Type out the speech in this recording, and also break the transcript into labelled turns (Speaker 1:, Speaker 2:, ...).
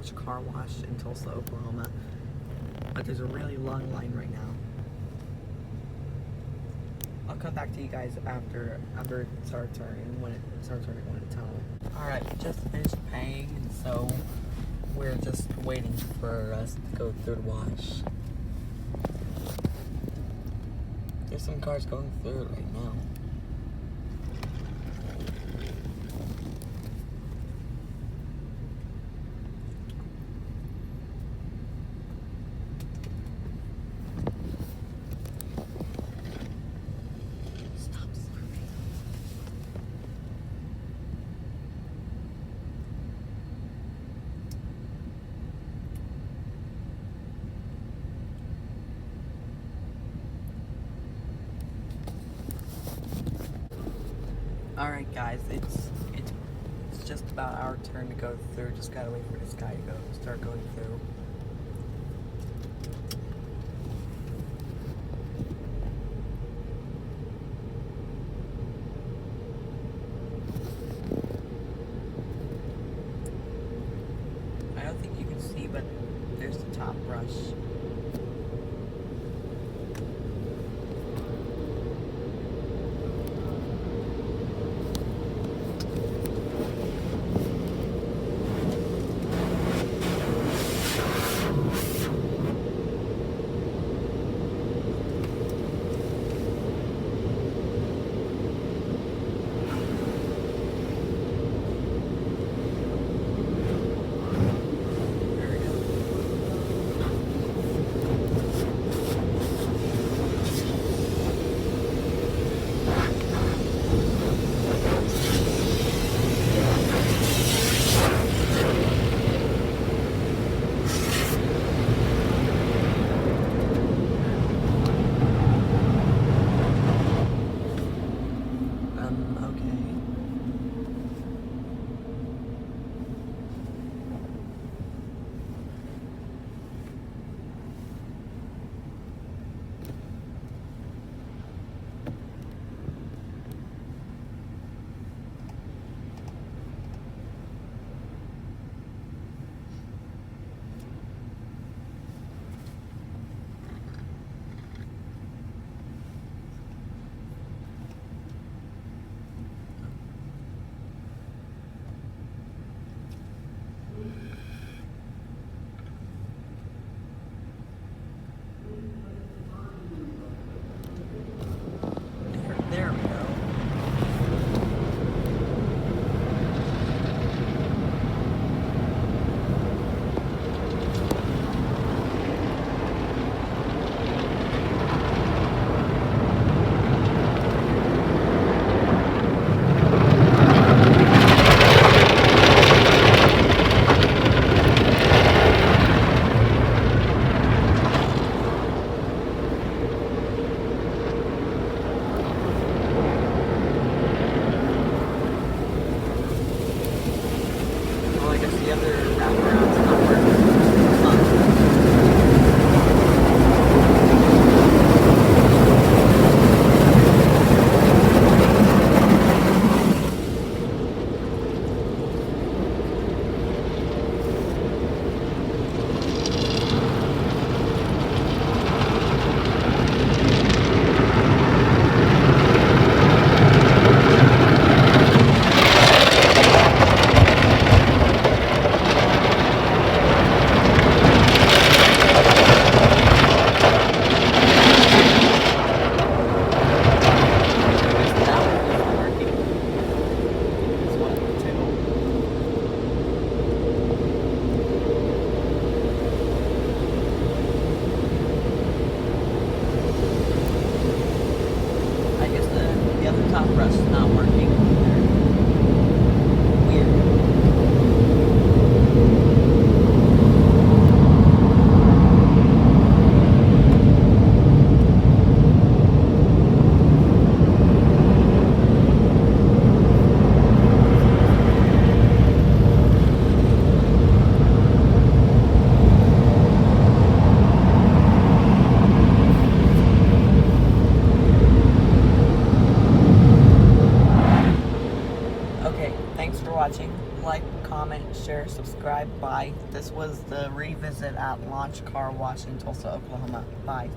Speaker 1: Wash car wash in Tulsa, Oklahoma. But there's a really long line right now. I'll come back to you guys after it starts turning, when it starts turning one time. Alright, we just finished paying, and so we're just waiting for us to go through the wash. There's some cars going through it right now. Alright guys, it's just about our turn to go through. Just gotta wait for this guy to start going through. I don't think you can see, but there's the top brush. thanks for watching. Like, comment, share, subscribe. Bye. This was the revisit at Launch Car Wash in Tulsa, Oklahoma. Bye.